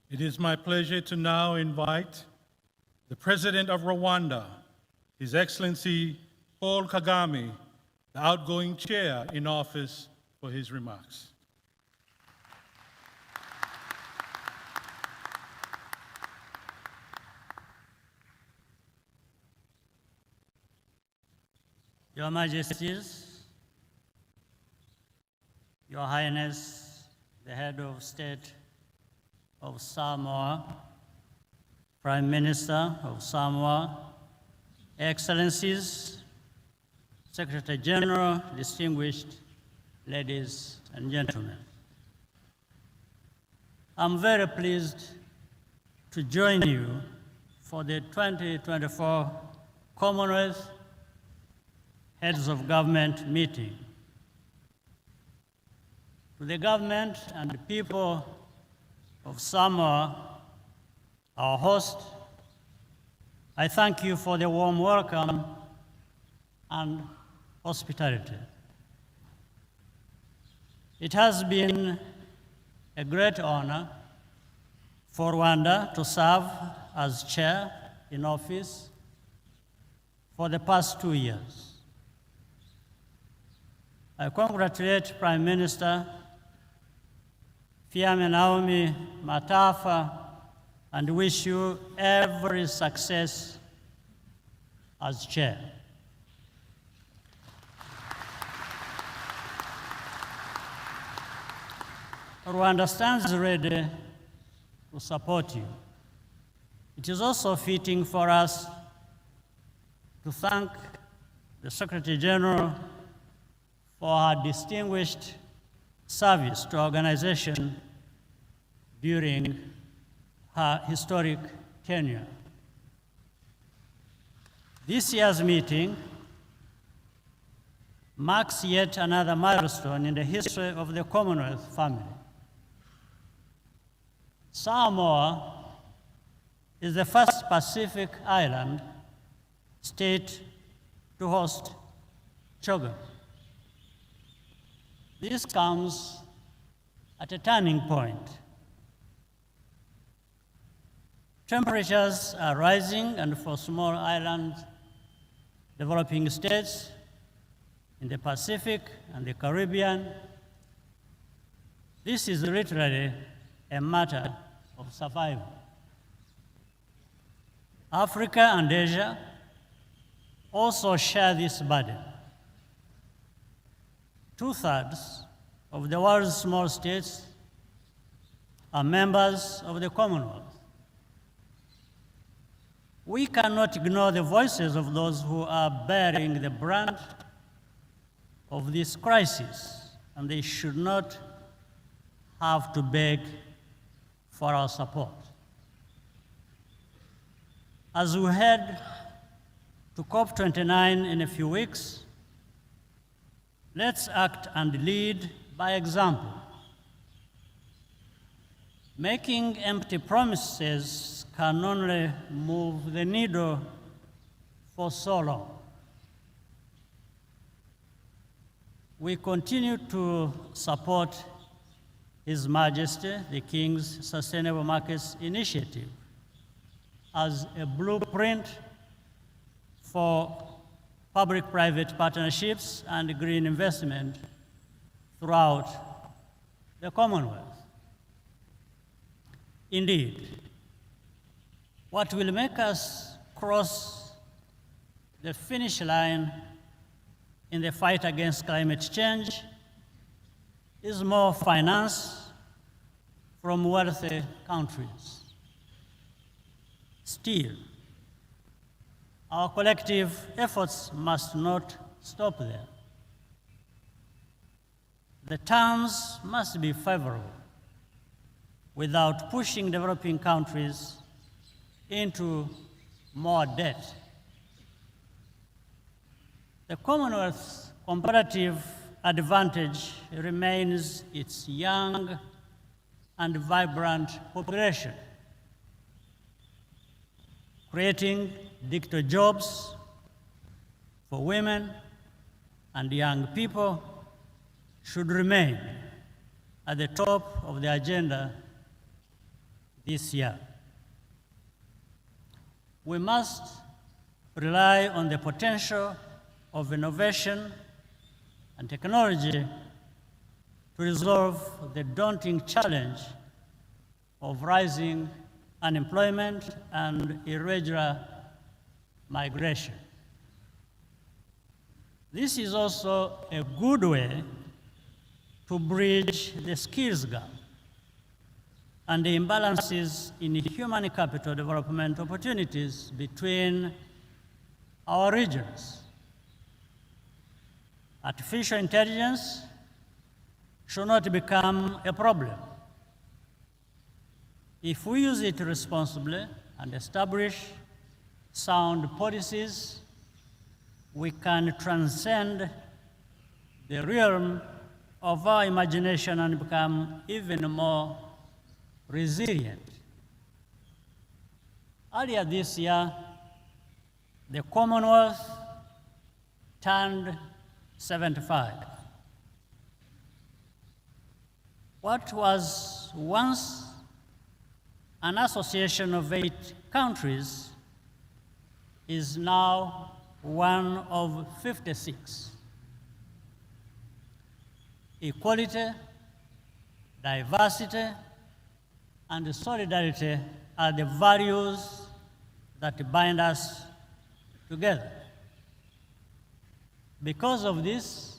It is my pleasure to now invite the President of Rwanda, His Excellency Paul Kagame, the outgoing chair in office, for his remarks. Your Majesties, Your Highness, the Head of State of Samoa, Prime Minister of Samoa, Excellencies, Secretary General, distinguished ladies and gentlemen. I'm very pleased to join you for the 2024 Commonwealth Heads of Government meeting. To the government and the people of Samoa, our host, I thank you for the warm welcome and hospitality. It has been a great honor for Rwanda to serve as chair in office for the past 2 years. I congratulate Prime Minister Fiame Naomi Matafa and wish you every success as chair. Rwanda stands ready to support you. It is also fitting for us to thank the Secretary General for her distinguished service to our organization during her historic tenure. This year's meeting marks yet another milestone in the history of the Commonwealth family. Samoa is the first Pacific island state to host CHOGM. This comes at a turning point. Temperatures are rising, and for small island developing states in the Pacific and the Caribbean, this is literally a matter of survival. Africa and Asia also share this burden. 2/3 of the world's small states are members of the Commonwealth. We cannot ignore the voices of those who are bearing the brunt of this crisis, and they should not have to beg for our support. As we head to COP29 in a few weeks, let's act and lead by example. Making empty promises can only move the needle for so long. We continue to support His Majesty, the King's Sustainable Markets Initiative as a blueprint for public-private partnerships and green investment throughout the Commonwealth. Indeed, what will make us cross the finish line in the fight against climate change is more finance from wealthy countries. Still, our collective efforts must not stop there. The terms must be favorable without pushing developing countries into more debt. The Commonwealth's comparative advantage remains its young and vibrant population. Creating digital jobs for women and young people should remain at the top of the agenda this year. We must rely on the potential of innovation and technology to resolve the daunting challenge of rising unemployment and irregular migration. This is also a good way to bridge the skills gap and the imbalances in human capital development opportunities between our regions. Artificial intelligence should not become a problem. If we use it responsibly and establish sound policies, we can transcend the realm of our imagination and become even more resilient. Earlier this year, the Commonwealth turned 75. What was once an association of 8 countries is now one of 56. Equality, diversity, and solidarity are the values that bind us together. Because of this,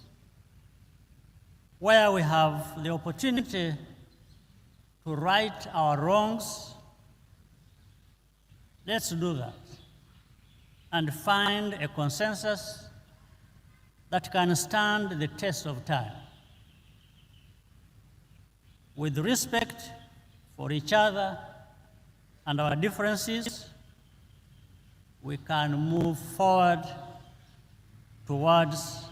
where we have the opportunity to right our wrongs, let's do that and find a consensus that can stand the test of time. With respect for each other and our differences, we can move forward towards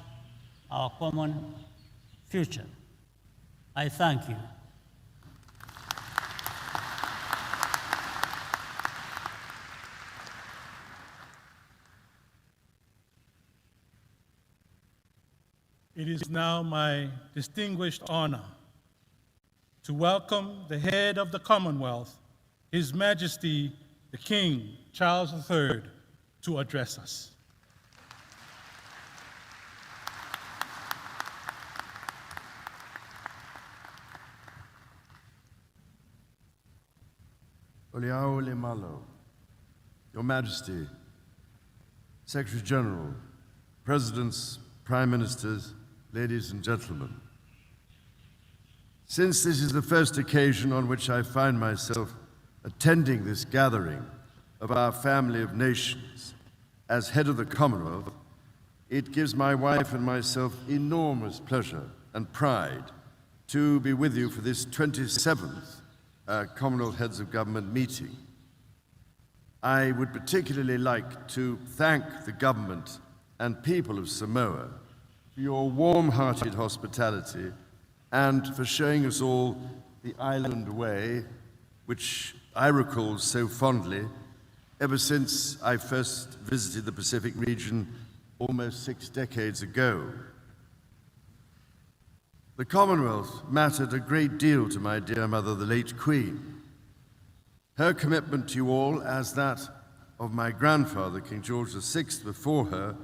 our common future. I thank you. It is now my distinguished honor to welcome the head of the Commonwealth, His Majesty the King Charles III, to address us. Oliao le Malo, Your Majesty, Secretary General, Presidents, Prime Ministers, ladies and gentlemen. Since this is the first occasion on which I find myself attending this gathering of our family of nations as head of the Commonwealth, it gives my wife and myself enormous pleasure and pride to be with you for this 27th Commonwealth Heads of Government meeting. I would particularly like to thank the government and people of Samoa for your warm-hearted hospitality and for showing us all the island way, which I recall so fondly ever since I first visited the Pacific region almost 6 decades ago. The Commonwealth mattered a great deal to my dear mother, the late Queen. Her commitment to you all, as that of my grandfather, King George VI, before her,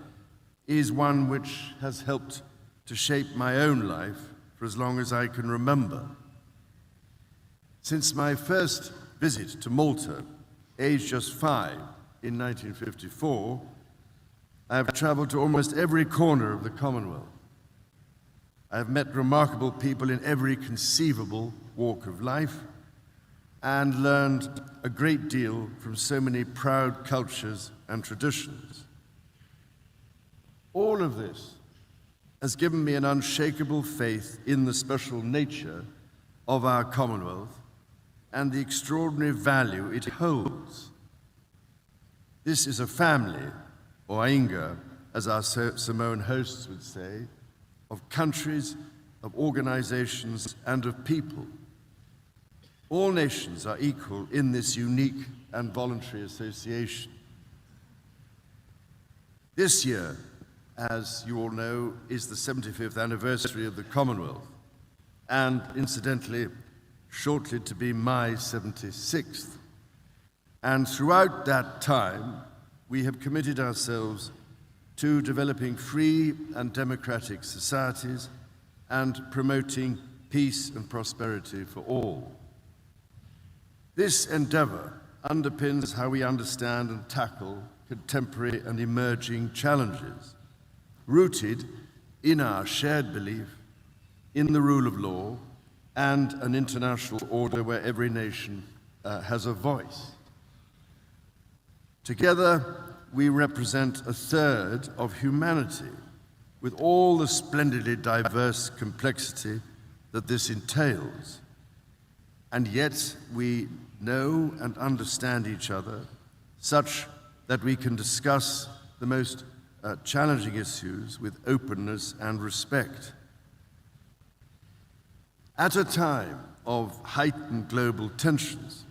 is one which has helped to shape my own life for as long as I can remember. Since my first visit to Malta, aged just 5, in 1954, I have traveled to almost every corner of the Commonwealth. I have met remarkable people in every conceivable walk of life and learned a great deal from so many proud cultures and traditions. All of this has given me an unshakable faith in the special nature of our Commonwealth and the extraordinary value it holds. This is a family, or ainga, as our Samoan hosts would say, of countries, of organizations, and of people. All nations are equal in this unique and voluntary association. This year, as you all know, is the 75th anniversary of the Commonwealth, and incidentally, shortly to be my 76th. And throughout that time, we have committed ourselves to developing free and democratic societies and promoting peace and prosperity for all. This endeavor underpins how we understand and tackle contemporary and emerging challenges, rooted in our shared belief in the rule of law and an international order where every nation has a voice. Together, we represent a third of humanity, with all the splendidly diverse complexity that this entails. And yet, we know and understand each other such that we can discuss the most challenging issues with openness and respect. At a time of heightened global tensions,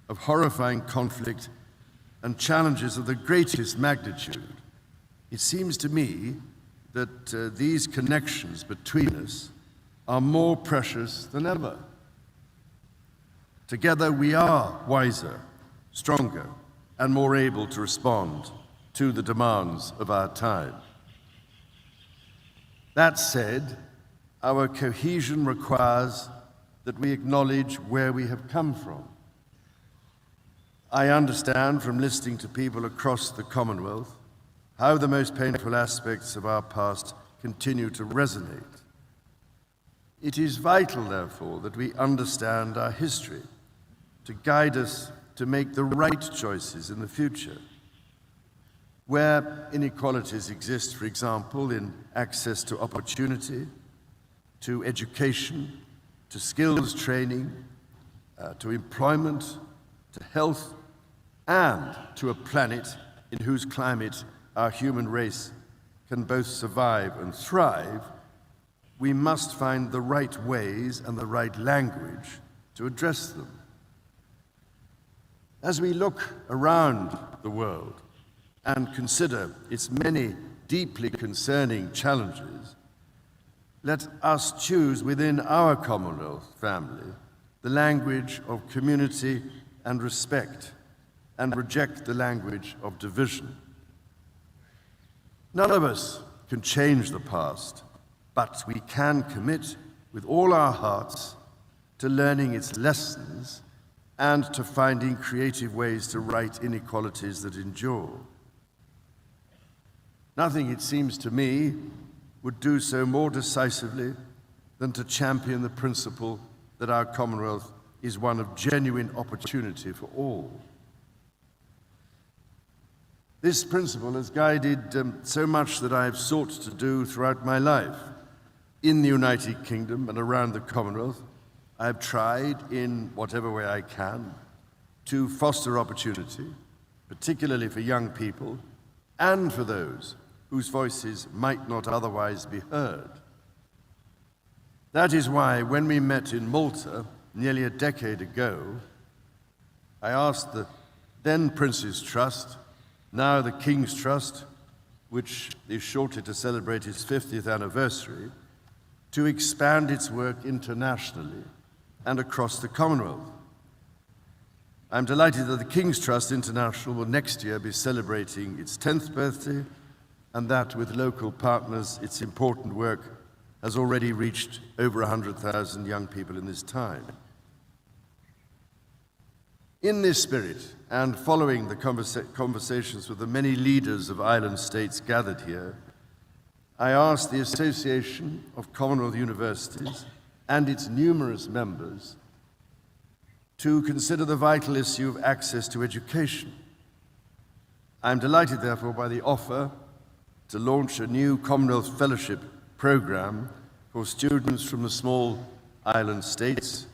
of horrifying conflict, and challenges of the greatest magnitude, it seems to me that these connections between us are more precious than ever. Together we are wiser, stronger, and more able to respond to the demands of our time. That said, our cohesion requires that we acknowledge where we have come from. I understand from listening to people across the Commonwealth how the most painful aspects of our past continue to resonate. It is vital, therefore, that we understand our history to guide us to make the right choices in the future. Where inequalities exist, for example, in access to opportunity, to education, to skills training, to employment, to health, and to a planet in whose climate our human race can both survive and thrive, we must find the right ways and the right language to address them. As we look around the world and consider its many deeply concerning challenges, let us choose within our Commonwealth family the language of community and respect, and reject the language of division. None of us can change the past, but we can commit with all our hearts to learning its lessons and to finding creative ways to right inequalities that endure. Nothing, it seems to me, would do so more decisively than to champion the principle that our Commonwealth is one of genuine opportunity for all. This principle has guided so much that I have sought to do throughout my life. In the United Kingdom and around the Commonwealth, I have tried, in whatever way I can, to foster opportunity, particularly for young people and for those whose voices might not otherwise be heard. That is why, when we met in Malta nearly a decade ago, I asked the then Prince's Trust, now the King's Trust, which is shortly to celebrate its 50th anniversary, to expand its work internationally and across the Commonwealth. I'm delighted that the King's Trust International will next year be celebrating its 10th birthday, and that with local partners, its important work has already reached over 100,000 young people in this time. In this spirit, and following the conversations with the many leaders of island states gathered here, I asked the Association of Commonwealth Universities and its numerous members to consider the vital issue of access to education. I'm delighted, therefore, by the offer to launch a new Commonwealth Fellowship program for students from the small island states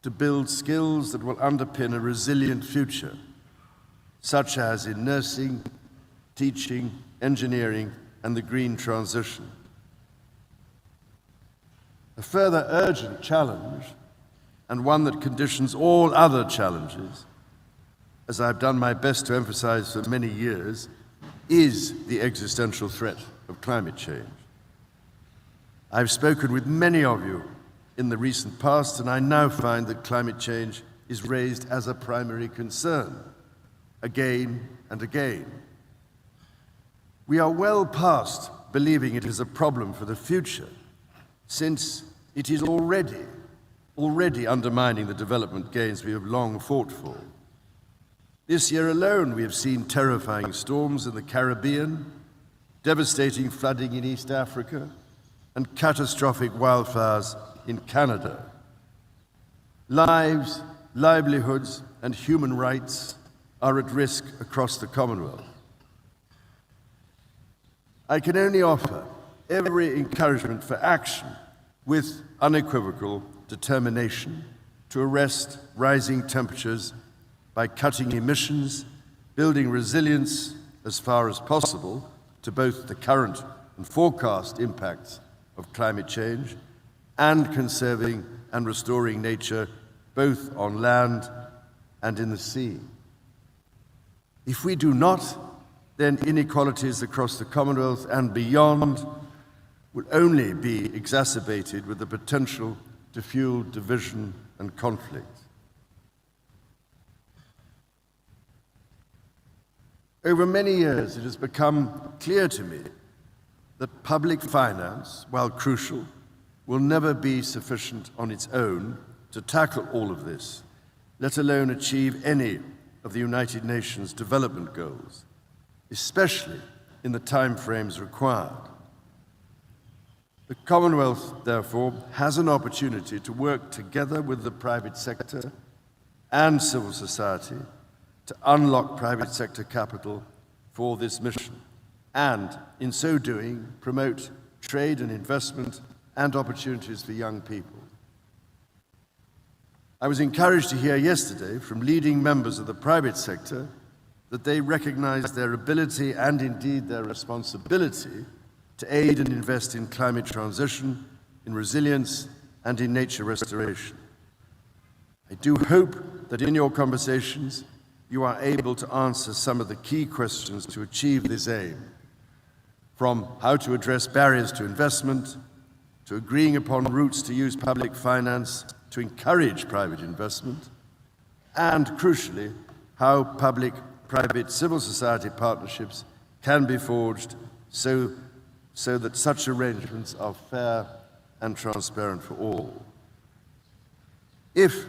to build skills that will underpin a resilient future, such as in nursing, teaching, engineering, and the green transition. A further urgent challenge, and one that conditions all other challenges, as I've done my best to emphasize for many years, is the existential threat of climate change. I've spoken with many of you in the recent past, and I now find that climate change is raised as a primary concern, again and again. We are well past believing it is a problem for the future, since it is already undermining the development gains we have long fought for. This year alone, we have seen terrifying storms in the Caribbean, devastating flooding in East Africa, and catastrophic wildfires in Canada. Lives, livelihoods, and human rights are at risk across the Commonwealth. I can only offer every encouragement for action with unequivocal determination to arrest rising temperatures by cutting emissions, building resilience as far as possible to both the current and forecast impacts of climate change, and conserving and restoring nature both on land and in the sea. If we do not, then inequalities across the Commonwealth and beyond will only be exacerbated with the potential to fuel division and conflict. Over many years, it has become clear to me that public finance, while crucial, will never be sufficient on its own to tackle all of this, let alone achieve any of the United Nations development goals, especially in the timeframes required. The Commonwealth, therefore, has an opportunity to work together with the private sector and civil society to unlock private sector capital for this mission, and in so doing, promote trade and investment and opportunities for young people. I was encouraged to hear yesterday from leading members of the private sector that they recognize their ability and indeed their responsibility to aid and invest in climate transition, in resilience, and in nature restoration. I do hope that in your conversations you are able to answer some of the key questions to achieve this aim, from how to address barriers to investment, to agreeing upon routes to use public finance to encourage private investment, and crucially, how public-private civil society partnerships can be forged so that such arrangements are fair and transparent for all. If,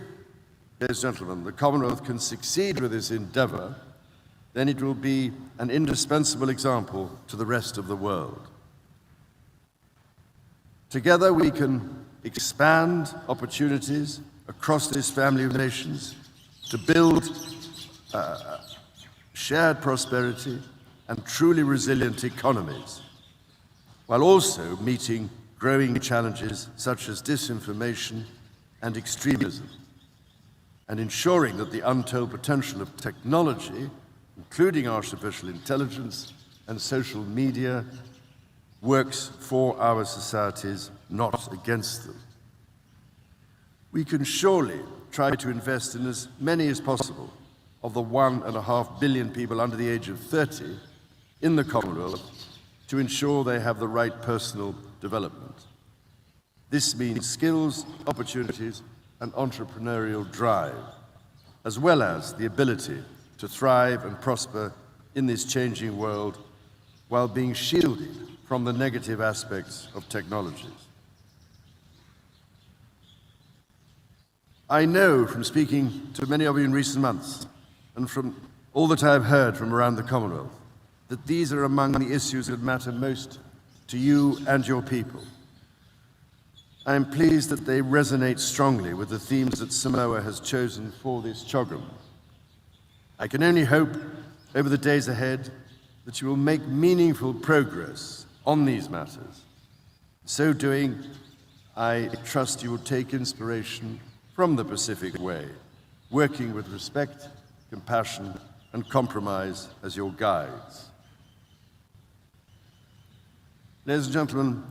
ladies and gentlemen, the Commonwealth can succeed with this endeavor, then it will be an indispensable example to the rest of the world. Together we can expand opportunities across this family of nations to build shared prosperity and truly resilient economies, while also meeting growing challenges such as disinformation and extremism, and ensuring that the untold potential of technology, including artificial intelligence and social media, works for our societies, not against them. We can surely try to invest in as many as possible of the 1.5 billion people under the age of 30 in the Commonwealth to ensure they have the right personal development. This means skills, opportunities, and entrepreneurial drive, as well as the ability to thrive and prosper in this changing world while being shielded from the negative aspects of technologies. I know from speaking to many of you in recent months, and from all that I have heard from around the Commonwealth, that these are among the issues that matter most to you and your people. I am pleased that they resonate strongly with the themes that Samoa has chosen for this CHOGM. I can only hope over the days ahead that you will make meaningful progress on these matters. So doing, I trust you will take inspiration from the Pacific Way, working with respect, compassion, and compromise as your guides. Ladies and gentlemen,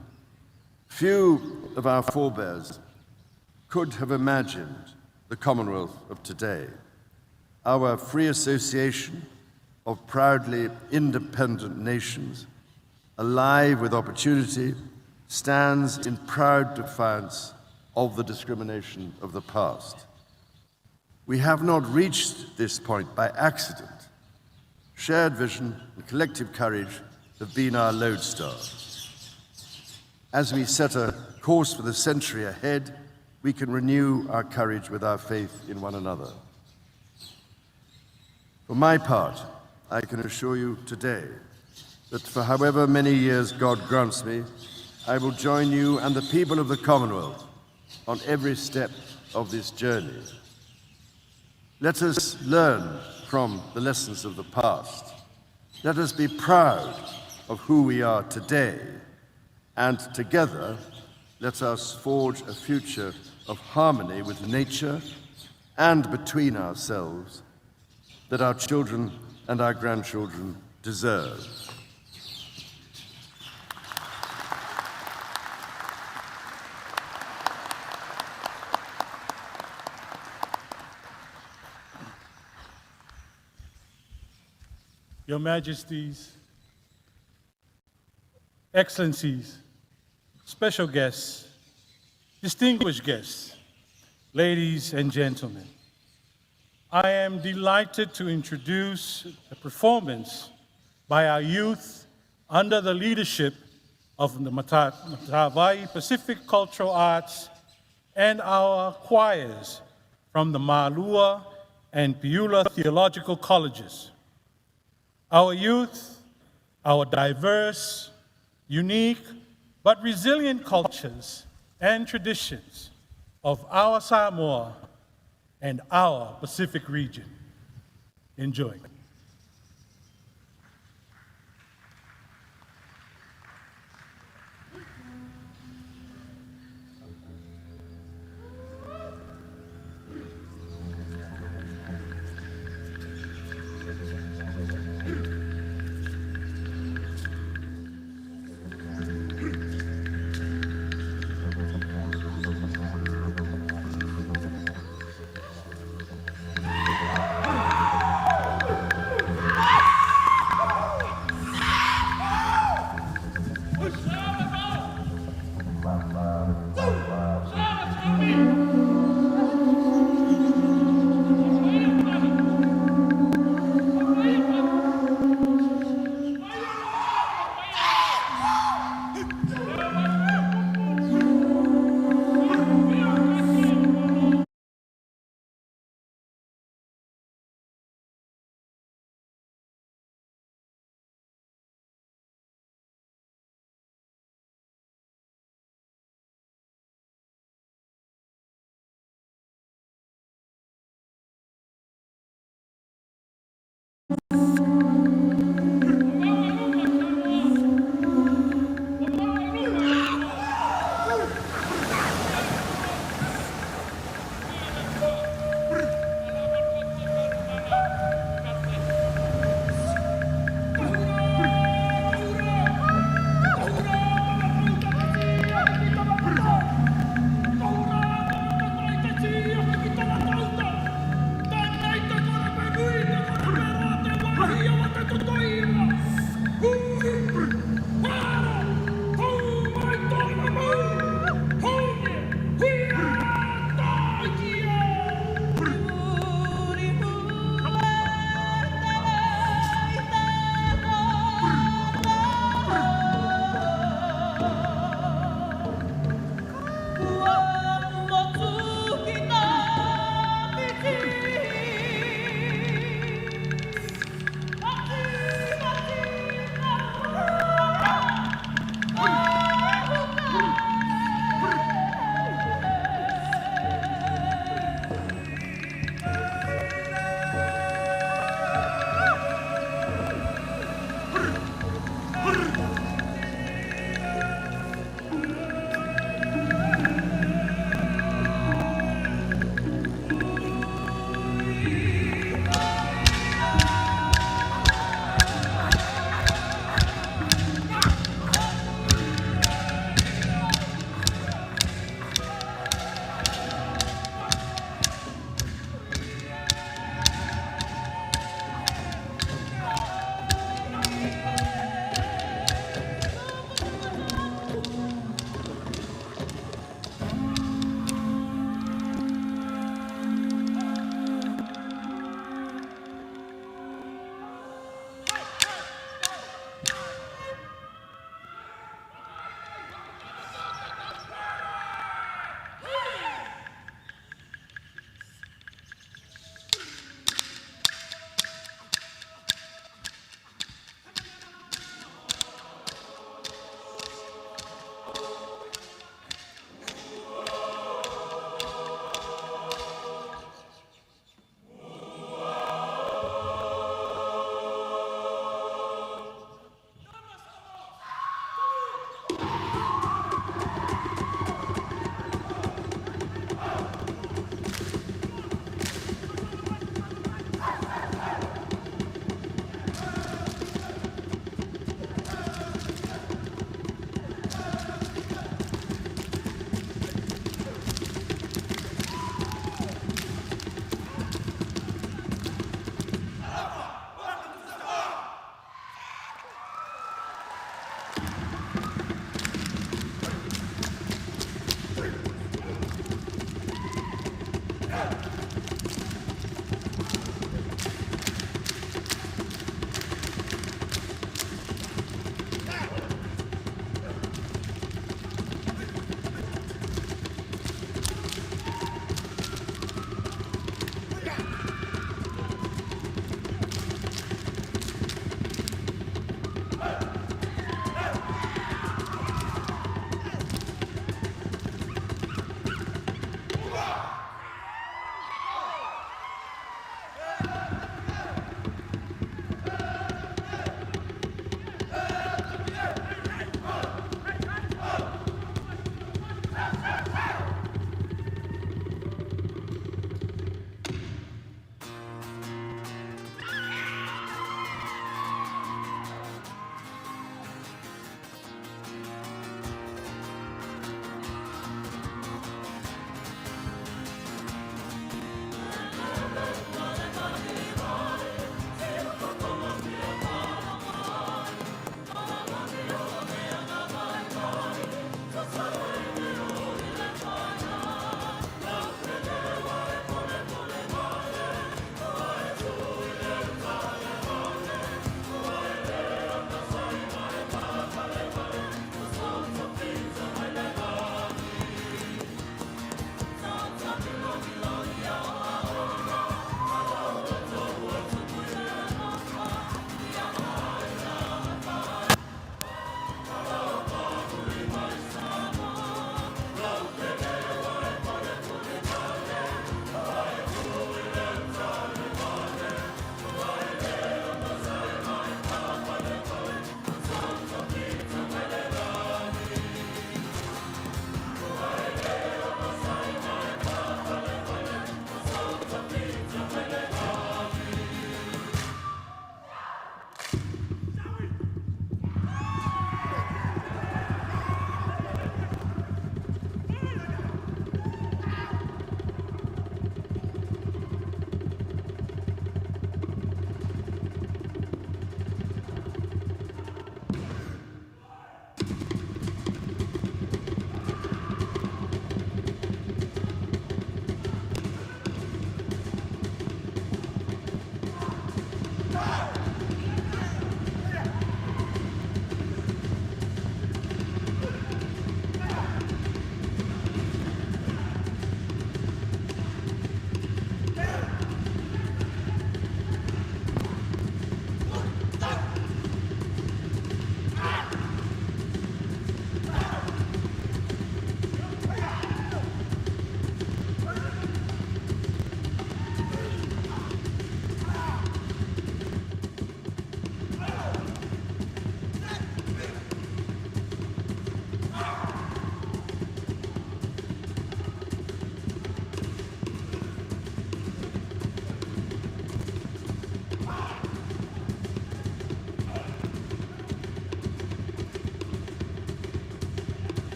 few of our forebears could have imagined the Commonwealth of today, our free association of proudly independent nations, alive with opportunity, stands in proud defiance of the discrimination of the past. We have not reached this point by accident. Shared vision and collective courage have been our lodestar. As we set a course for the century ahead, we can renew our courage with our faith in one another. For my part, I can assure you today that for however many years God grants me, I will join you and the people of the Commonwealth on every step of this journey. Let us learn from the lessons of the past. Let us be proud of who we are today, and together, let us forge a future of harmony with nature and between ourselves that our children and our grandchildren deserve. Your Majesties, Excellencies, special guests, distinguished guests, ladies and gentlemen, I am delighted to introduce a performance by our youth under the leadership of the Matavai Pacific Cultural Arts and our choirs from the Ma'alua and Piula Theological Colleges. Our youth, our diverse, unique, but resilient cultures and traditions of our Samoa and our Pacific region. Enjoy.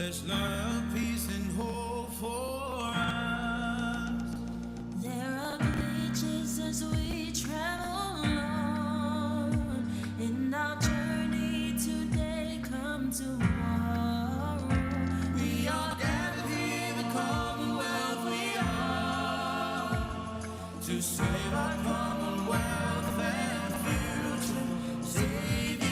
There's love, peace, and hope for us. There are glitches as we travel on in our journey today. Come tomorrow. We are gathered here in Commonwealth. We are to save our Commonwealth and future. Save it.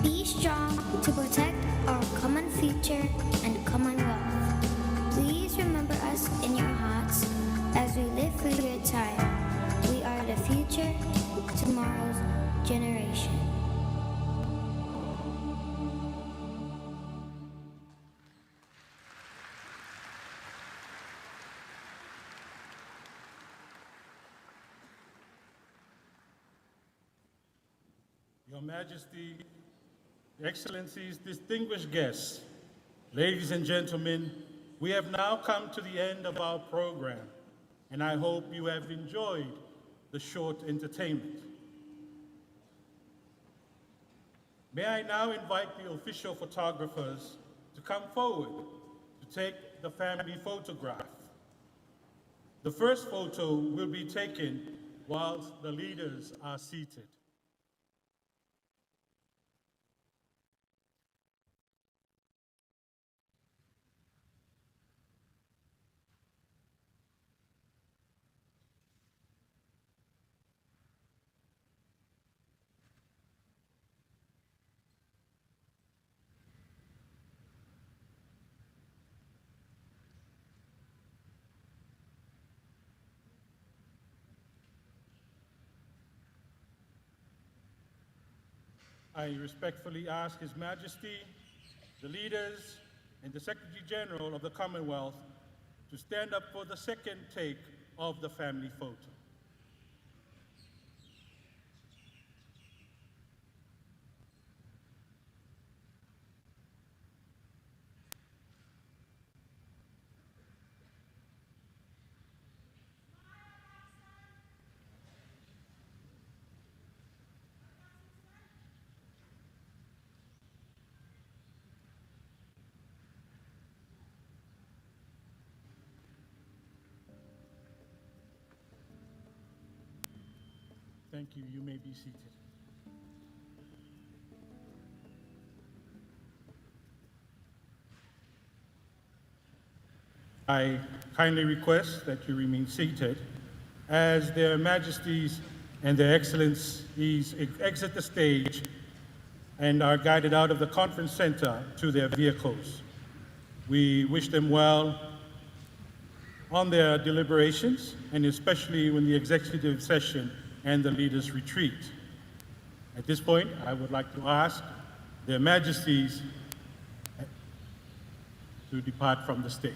Be strong to protect our common future and Commonwealth. Please remember us in your hearts as we live through your time. We are the future, tomorrow's generation. Your Majesty, Excellencies, distinguished guests, ladies and gentlemen, we have now come to the end of our program, and I hope you have enjoyed the short entertainment. May I now invite the official photographers to come forward to take the family photograph. The first photo will be taken whilst the leaders are seated. I respectfully ask His Majesty, the leaders, and the Secretary General of the Commonwealth to stand up for the second take of the family photo. Thank you. You may be seated. I kindly request that you remain seated as their majesties and their excellencies exit the stage and are guided out of the conference center to their vehicles. We wish them well on their deliberations, and especially when the executive session and the leaders retreat. At this point, I would like to ask their majesties to depart from the stage.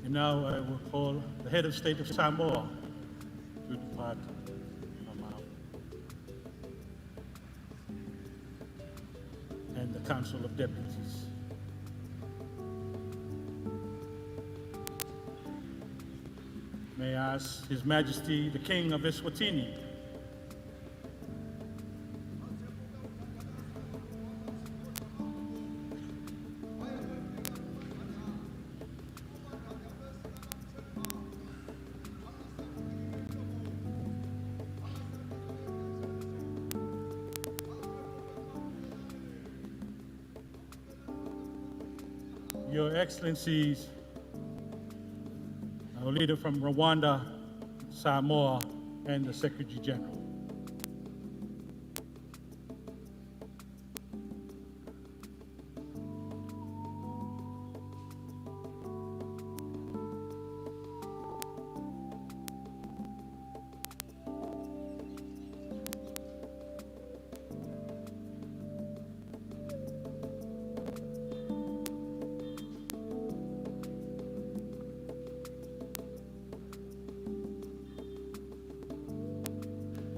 And now I will call the head of state of Samoa to depart from our, and the Council of Deputies. May I ask His Majesty, the King of Eswatini, Your Excellencies, our leader from Rwanda, Samoa, and the Secretary General.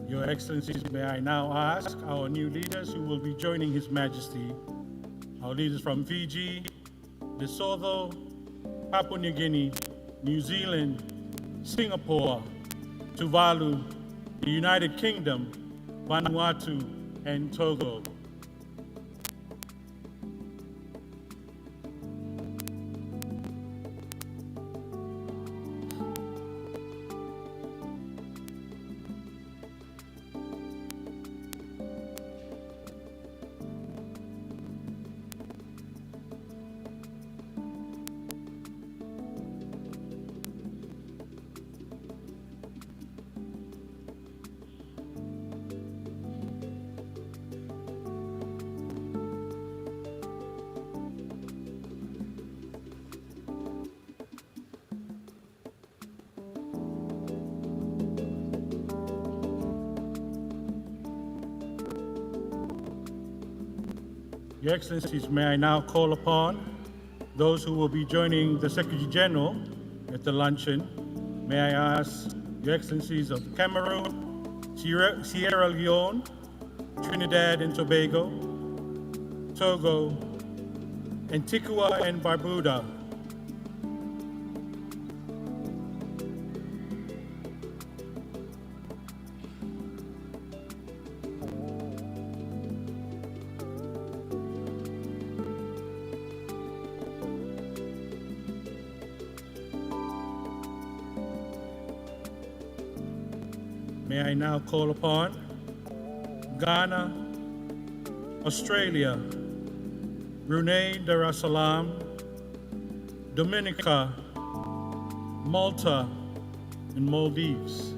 Your Excellencies, may I now ask our new leaders who will be joining His Majesty, our leaders from Fiji, Lesotho, Papua New Guinea, New Zealand, Singapore, Tuvalu, the United Kingdom, Vanuatu, and Togo. Your Excellencies, may I now call upon those who will be joining the Secretary General at the luncheon. May I ask Your Excellencies of Cameroon, Sierra Leone, Trinidad and Tobago, Togo, Antigua and Barbuda, may I now call upon Ghana, Australia, Brunei Darussalam, Dominica, Malta, and Maldives.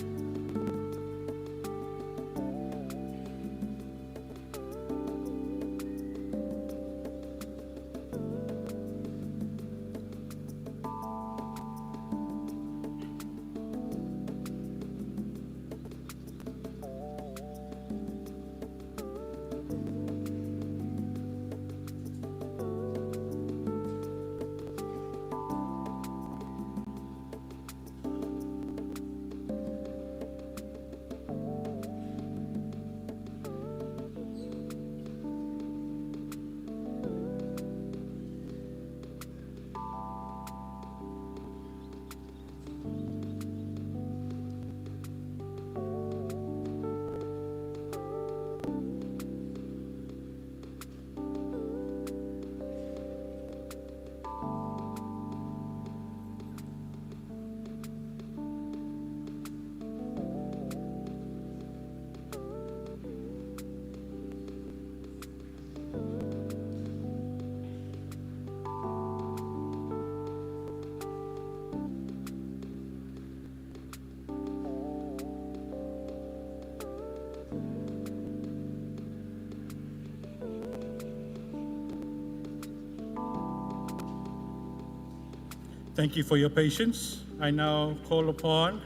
Thank you for your patience. I now call upon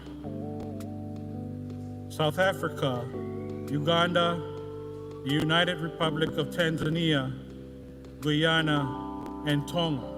South Africa, Uganda, the United Republic of Tanzania, Guyana, and Tonga